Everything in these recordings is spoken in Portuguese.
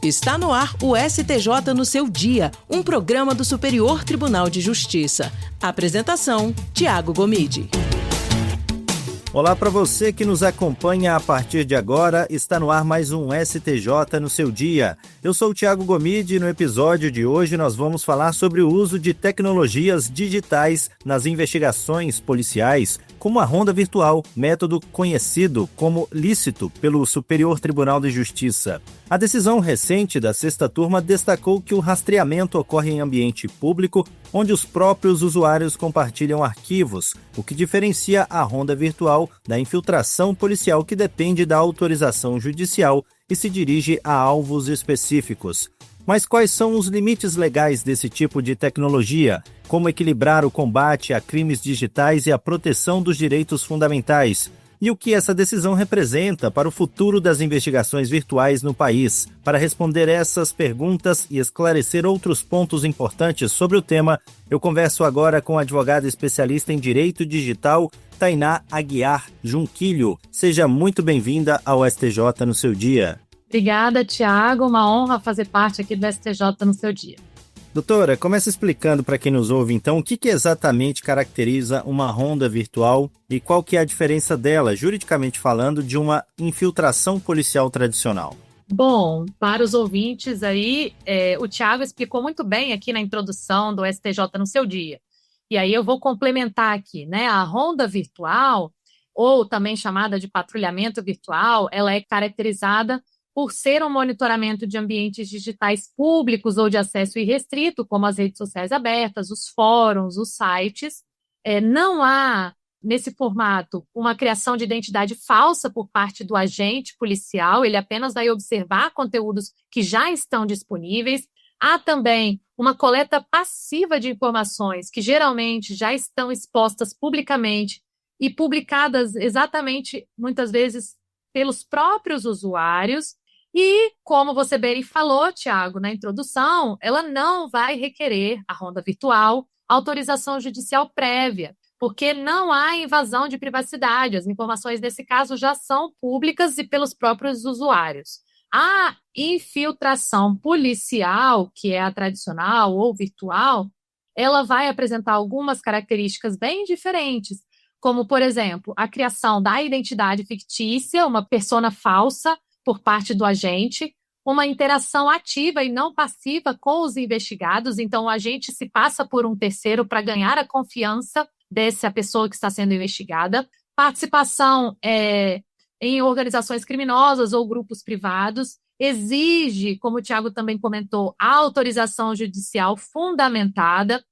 Está no ar o STJ no seu dia, um programa do Superior Tribunal de Justiça. Apresentação, Tiago Gomide. Olá para você que nos acompanha a partir de agora, está no ar mais um STJ no seu dia. Eu sou o Tiago Gomide e no episódio de hoje nós vamos falar sobre o uso de tecnologias digitais nas investigações policiais, como a ronda virtual, método conhecido como lícito pelo Superior Tribunal de Justiça. A decisão recente da sexta turma destacou que o rastreamento ocorre em ambiente público, onde os próprios usuários compartilham arquivos, o que diferencia a ronda virtual da infiltração policial que depende da autorização judicial e se dirige a alvos específicos. Mas quais são os limites legais desse tipo de tecnologia? Como equilibrar o combate a crimes digitais e a proteção dos direitos fundamentais? E o que essa decisão representa para o futuro das investigações virtuais no país? Para responder essas perguntas e esclarecer outros pontos importantes sobre o tema, eu converso agora com a advogada especialista em Direito Digital, Tainá Aguiar Junquilho. Seja muito bem-vinda ao STJ no seu dia. Obrigada, Tiago. Uma honra fazer parte aqui do STJ no seu dia. Doutora, começa explicando para quem nos ouve, então, o que exatamente caracteriza uma ronda virtual e qual que é a diferença dela, juridicamente falando, de uma infiltração policial tradicional. Bom, para os ouvintes aí, o Tiago explicou muito bem aqui na introdução do STJ no seu dia. E aí eu vou complementar aqui, né? A ronda virtual, ou também chamada de patrulhamento virtual, ela é caracterizada por ser um monitoramento de ambientes digitais públicos ou de acesso irrestrito, como as redes sociais abertas, os fóruns, os sites. Não há, nesse formato, uma criação de identidade falsa por parte do agente policial, ele apenas vai observar conteúdos que já estão disponíveis. Há também uma coleta passiva de informações que geralmente já estão expostas publicamente e publicadas exatamente, muitas vezes, pelos próprios usuários. E, como você bem falou, Tiago, na introdução, ela não vai requerer, a ronda virtual, autorização judicial prévia, porque não há invasão de privacidade. As informações, nesse caso, já são públicas e pelos próprios usuários. A infiltração policial, que é a tradicional ou virtual, ela vai apresentar algumas características bem diferentes, como, por exemplo, a criação da identidade fictícia, uma persona falsa, por parte do agente, uma interação ativa e não passiva com os investigados, então o agente se passa por um terceiro para ganhar a confiança dessa pessoa que está sendo investigada, participação em organizações criminosas ou grupos privados, exige, como o Tiago também comentou, a autorização judicial fundamentada,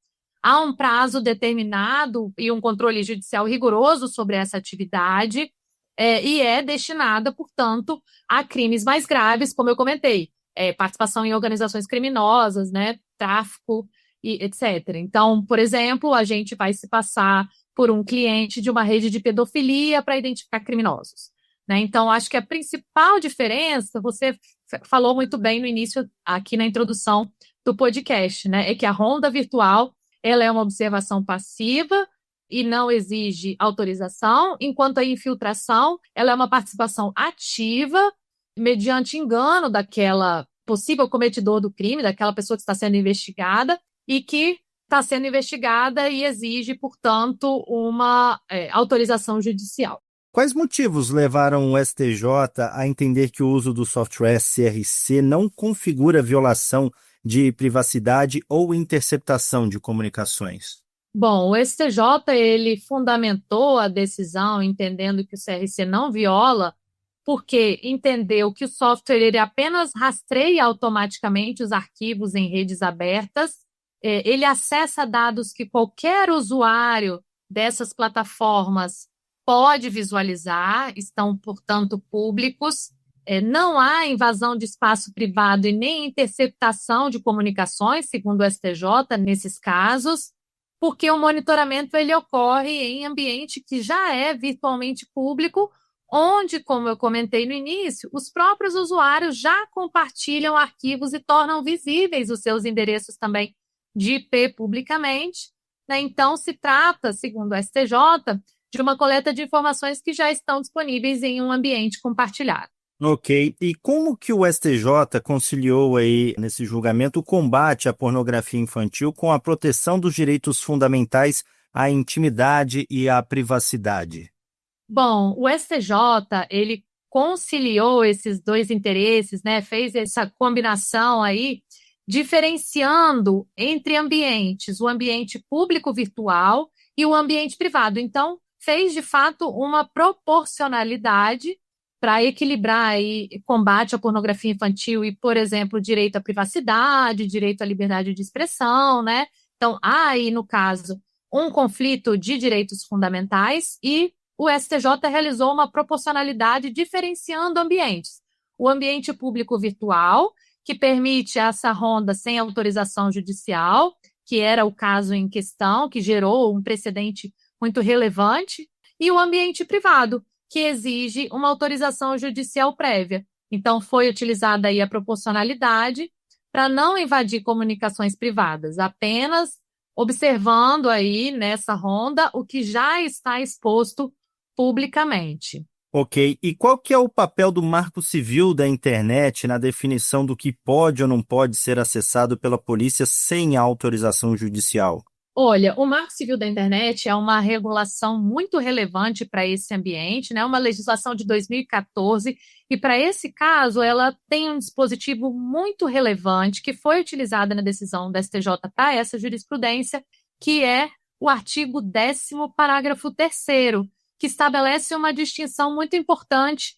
há um prazo determinado e um controle judicial rigoroso sobre essa atividade, e é destinada, portanto, a crimes mais graves, como eu comentei, participação em organizações criminosas, né, tráfico, e etc. Então, por exemplo, a gente vai se passar por um cliente de uma rede de pedofilia para identificar criminosos, né? Então, acho que a principal diferença, você falou muito bem no início, aqui na introdução do podcast, né, é que a ronda virtual, ela é uma observação passiva, e não exige autorização, enquanto a infiltração, ela é uma participação ativa, mediante engano daquela possível cometedor do crime, daquela pessoa que está sendo investigada, e que está sendo investigada e exige, portanto, uma autorização judicial. Quais motivos levaram o STJ a entender que o uso do software CRC não configura violação de privacidade ou interceptação de comunicações? Bom, o STJ, ele fundamentou a decisão entendendo que o CRC não viola, porque entendeu que o software ele apenas rastreia automaticamente os arquivos em redes abertas, ele acessa dados que qualquer usuário dessas plataformas pode visualizar, estão, portanto, públicos, não há invasão de espaço privado e nem interceptação de comunicações, segundo o STJ, nesses casos, porque o monitoramento ele ocorre em ambiente que já é virtualmente público, onde, como eu comentei no início, os próprios usuários já compartilham arquivos e tornam visíveis os seus endereços também de IP publicamente, né? Então, se trata, segundo o STJ, de uma coleta de informações que já estão disponíveis em um ambiente compartilhado. Ok. E como que o STJ conciliou aí nesse julgamento o combate à pornografia infantil com a proteção dos direitos fundamentais à intimidade e à privacidade? Bom, o STJ, ele conciliou esses dois interesses, né? Fez essa combinação aí, diferenciando entre ambientes, o ambiente público virtual e o ambiente privado. Então, fez de fato uma proporcionalidade para equilibrar aí combate à pornografia infantil e, por exemplo, direito à privacidade, direito à liberdade de expressão, né? Então, há aí, no caso, um conflito de direitos fundamentais e o STJ realizou uma proporcionalidade diferenciando ambientes. O ambiente público virtual, que permite essa ronda sem autorização judicial, que era o caso em questão, que gerou um precedente muito relevante, e o ambiente privado, que exige uma autorização judicial prévia. Então, foi utilizada aí a proporcionalidade para não invadir comunicações privadas, apenas observando aí nessa ronda o que já está exposto publicamente. Ok. E qual que é o papel do Marco Civil da internet na definição do que pode ou não pode ser acessado pela polícia sem autorização judicial? Olha, o Marco Civil da Internet é uma regulação muito relevante para esse ambiente, né? Uma legislação de 2014, e para esse caso ela tem um dispositivo muito relevante que foi utilizado na decisão da STJ para essa jurisprudência, que é o artigo 10º, parágrafo 3º, que estabelece uma distinção muito importante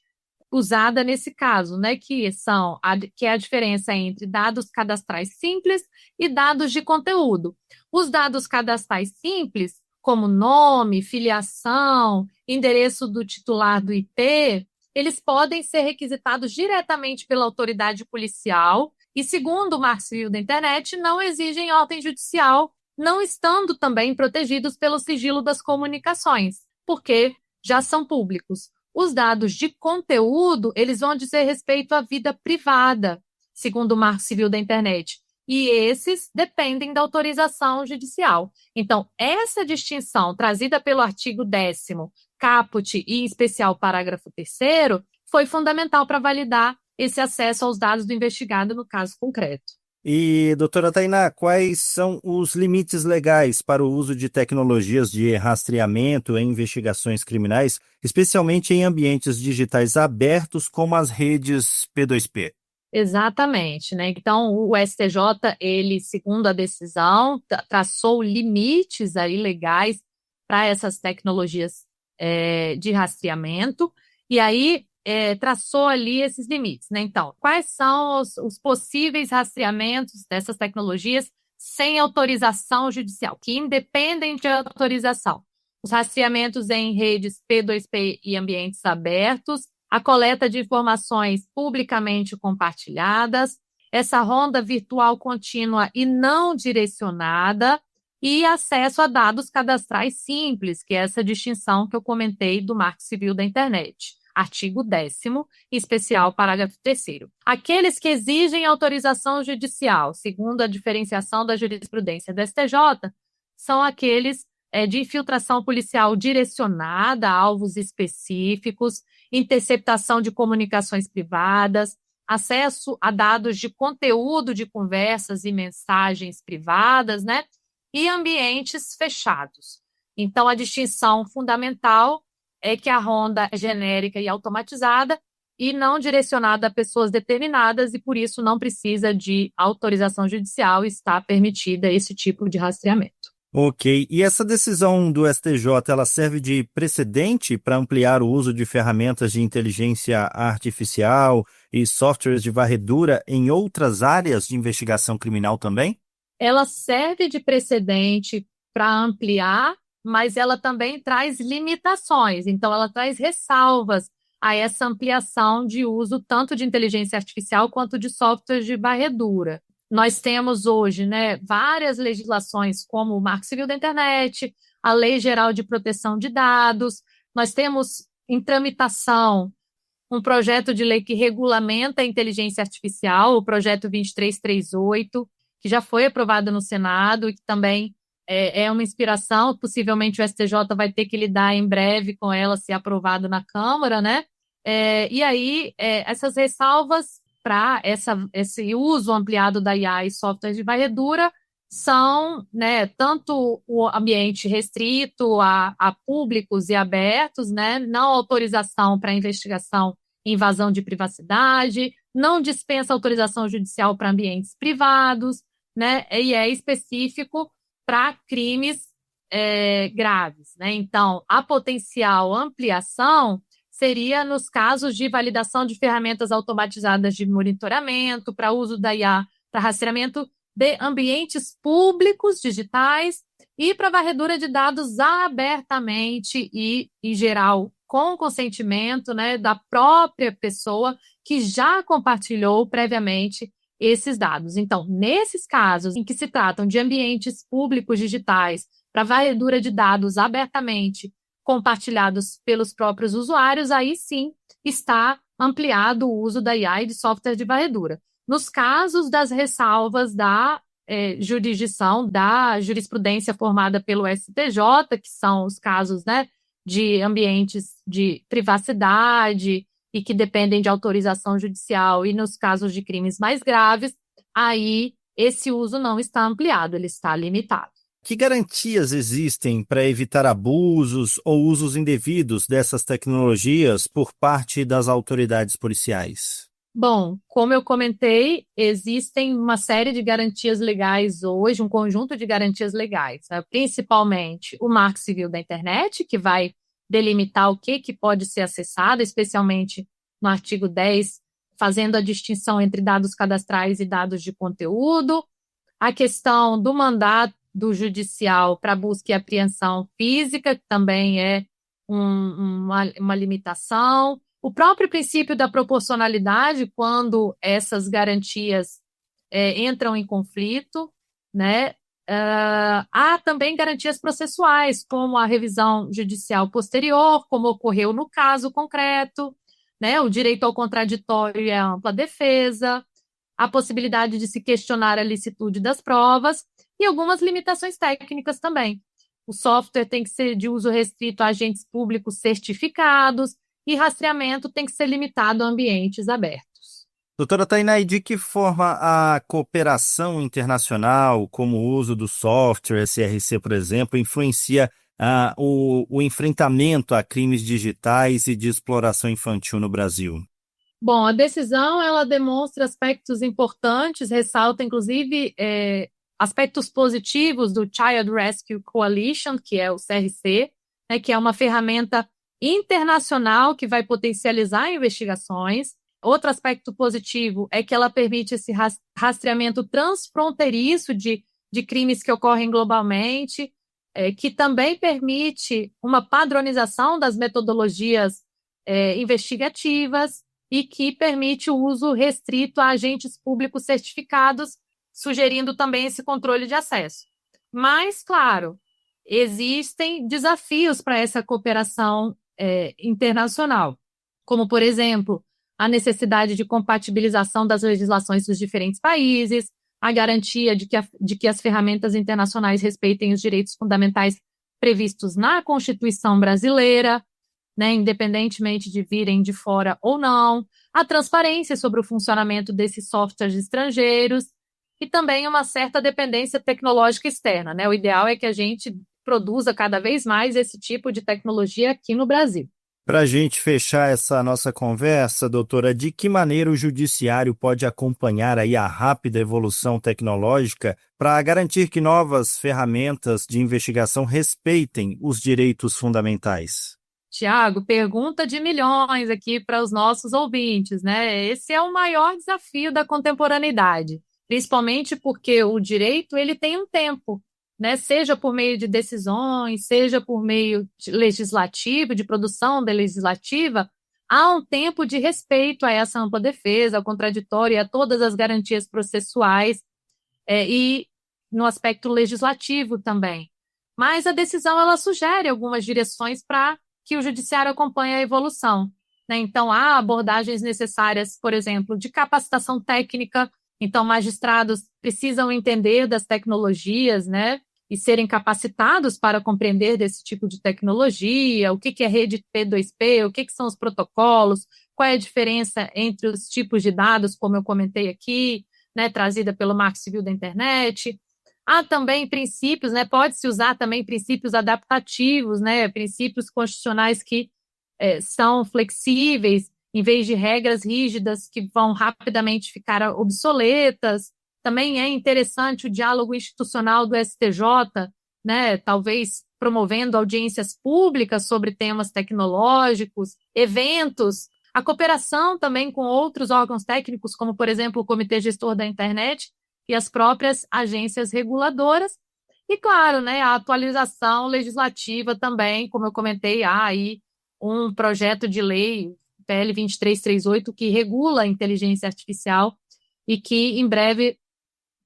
usada nesse caso, né, que é a diferença entre dados cadastrais simples e dados de conteúdo. Os dados cadastrais simples, como nome, filiação, endereço do titular do IP, eles podem ser requisitados diretamente pela autoridade policial e, segundo o Marco Civil da Internet, não exigem ordem judicial, não estando também protegidos pelo sigilo das comunicações, porque já são públicos. Os dados de conteúdo, eles vão dizer respeito à vida privada, segundo o Marco Civil da Internet. E esses dependem da autorização judicial. Então, essa distinção trazida pelo artigo 10º, caput e, em especial, parágrafo 3º, foi fundamental para validar esse acesso aos dados do investigado no caso concreto. E, doutora Tainá, quais são os limites legais para o uso de tecnologias de rastreamento em investigações criminais, especialmente em ambientes digitais abertos como as redes P2P? Exatamente, né? Então, o STJ, ele, segundo a decisão, traçou limites aí legais para essas tecnologias de rastreamento, e aí traçou ali esses limites, né? Então, quais são os possíveis rastreamentos dessas tecnologias sem autorização judicial, que independem de autorização? Os rastreamentos em redes P2P e ambientes abertos, a coleta de informações publicamente compartilhadas, essa ronda virtual contínua e não direcionada e acesso a dados cadastrais simples, que é essa distinção que eu comentei do Marco Civil da Internet. Artigo 10º, em especial, parágrafo 3º. Aqueles que exigem autorização judicial, segundo a diferenciação da jurisprudência do STJ, são aqueles de infiltração policial direcionada a alvos específicos, interceptação de comunicações privadas, acesso a dados de conteúdo de conversas e mensagens privadas, né? E ambientes fechados. Então, a distinção fundamental é que a ronda é genérica e automatizada e não direcionada a pessoas determinadas e, por isso, não precisa de autorização judicial e está permitida esse tipo de rastreamento. Ok. E essa decisão do STJ, ela serve de precedente para ampliar o uso de ferramentas de inteligência artificial e softwares de varredura em outras áreas de investigação criminal também? Ela serve de precedente para ampliar, mas ela também traz limitações. Então, ela traz ressalvas a essa ampliação de uso tanto de inteligência artificial quanto de softwares de varredura. Nós temos hoje, né, várias legislações, como o Marco Civil da Internet, a Lei Geral de Proteção de Dados. Nós temos em tramitação um projeto de lei que regulamenta a inteligência artificial, o projeto 2338, que já foi aprovado no Senado e que também é uma inspiração. Possivelmente o STJ vai ter que lidar em breve com ela, se aprovado na Câmara, né? E aí, essas ressalvas para esse uso ampliado da IA e software de varredura são, né, tanto o ambiente restrito a públicos e abertos, né, não autorização para investigação e invasão de privacidade, não dispensa autorização judicial para ambientes privados, né, e é específico para crimes graves, né? Então, a potencial ampliação seria nos casos de validação de ferramentas automatizadas de monitoramento, para uso da IA, para rastreamento de ambientes públicos digitais e para varredura de dados abertamente e, em geral, com consentimento, né, da própria pessoa que já compartilhou previamente esses dados. Então, nesses casos em que se tratam de ambientes públicos digitais, para varredura de dados abertamente compartilhados pelos próprios usuários, aí sim está ampliado o uso da IA e de software de varredura. Nos casos das ressalvas da jurisdição, da jurisprudência formada pelo STJ, que são os casos, né, de ambientes de privacidade e que dependem de autorização judicial, e nos casos de crimes mais graves, aí esse uso não está ampliado, ele está limitado. Que garantias existem para evitar abusos ou usos indevidos dessas tecnologias por parte das autoridades policiais? Bom, como eu comentei, existem uma série de garantias legais hoje, um conjunto de garantias legais, né? Principalmente o Marco Civil da Internet, que vai delimitar o que pode ser acessado, especialmente no artigo 10, fazendo a distinção entre dados cadastrais e dados de conteúdo, a questão do mandato do judicial para busca e apreensão física, que também é uma limitação, o próprio princípio da proporcionalidade, quando essas garantias entram em conflito, né? Há também garantias processuais, como a revisão judicial posterior, como ocorreu no caso concreto, né? O direito ao contraditório e a ampla defesa, a possibilidade de se questionar a licitude das provas e algumas limitações técnicas também. O software tem que ser de uso restrito a agentes públicos certificados e rastreamento tem que ser limitado a ambientes abertos. Doutora Tainá, e de que forma a cooperação internacional, como o uso do software SRC, por exemplo, influencia o enfrentamento a crimes digitais e de exploração infantil no Brasil? Bom, a decisão ela demonstra aspectos importantes, ressalta inclusive aspectos positivos do Child Rescue Coalition, que é o CRC, né, que é uma ferramenta internacional que vai potencializar investigações. Outro aspecto positivo é que ela permite esse rastreamento transfronteiriço de crimes que ocorrem globalmente, que também permite uma padronização das metodologias investigativas e que permite o uso restrito a agentes públicos certificados, sugerindo também esse controle de acesso. Mas, claro, existem desafios para essa cooperação internacional, como, por exemplo, a necessidade de compatibilização das legislações dos diferentes países, a garantia de que as ferramentas internacionais respeitem os direitos fundamentais previstos na Constituição brasileira, né, independentemente de virem de fora ou não, a transparência sobre o funcionamento desses softwares estrangeiros e também uma certa dependência tecnológica externa, né? O ideal é que a gente produza cada vez mais esse tipo de tecnologia aqui no Brasil. Para a gente fechar essa nossa conversa, doutora, de que maneira o judiciário pode acompanhar aí a rápida evolução tecnológica para garantir que novas ferramentas de investigação respeitem os direitos fundamentais? Tiago, pergunta de milhões aqui para os nossos ouvintes, né? Esse é o maior desafio da contemporaneidade, principalmente porque o direito ele tem um tempo, né? Seja por meio de decisões, seja por meio legislativo, de produção da legislativa, há um tempo de respeito a essa ampla defesa, ao contraditório e a todas as garantias processuais e no aspecto legislativo também. Mas a decisão ela sugere algumas direções para que o judiciário acompanhe a evolução, né? Então, há abordagens necessárias, por exemplo, de capacitação técnica. Então, magistrados precisam entender das tecnologias, né? e serem capacitados para compreender desse tipo de tecnologia, o que é rede P2P, o que são os protocolos, qual é a diferença entre os tipos de dados, como eu comentei aqui, né, trazida pelo Marco Civil da Internet. Há também princípios, né, pode-se usar também princípios adaptativos, né, princípios constitucionais que são flexíveis, em vez de regras rígidas que vão rapidamente ficar obsoletas. Também é interessante o diálogo institucional do STJ, né, talvez promovendo audiências públicas sobre temas tecnológicos, eventos, a cooperação também com outros órgãos técnicos, como, por exemplo, o Comitê Gestor da Internet e as próprias agências reguladoras. E, claro, né, a atualização legislativa também, como eu comentei, há aí um projeto de lei, PL 2338, que regula a inteligência artificial e que, em breve,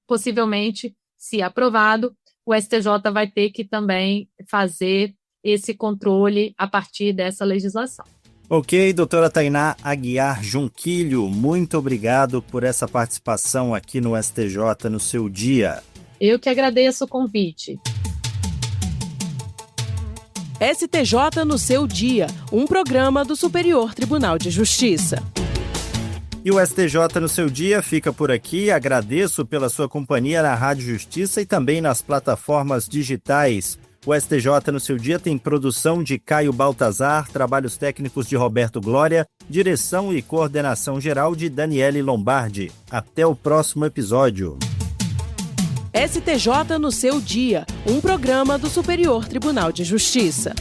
possivelmente, se aprovado, o STJ vai ter que também fazer esse controle a partir dessa legislação. Ok, doutora Tainá Aguiar Junquilho, muito obrigado por essa participação aqui no STJ no seu dia. Eu que agradeço o convite. STJ no seu dia, um programa do Superior Tribunal de Justiça. E o STJ no seu dia fica por aqui. Agradeço pela sua companhia na Rádio Justiça e também nas plataformas digitais. O STJ no seu dia tem produção de Caio Baltazar, trabalhos técnicos de Roberto Glória, direção e coordenação geral de Daniele Lombardi. Até o próximo episódio. STJ no seu dia, um programa do Superior Tribunal de Justiça.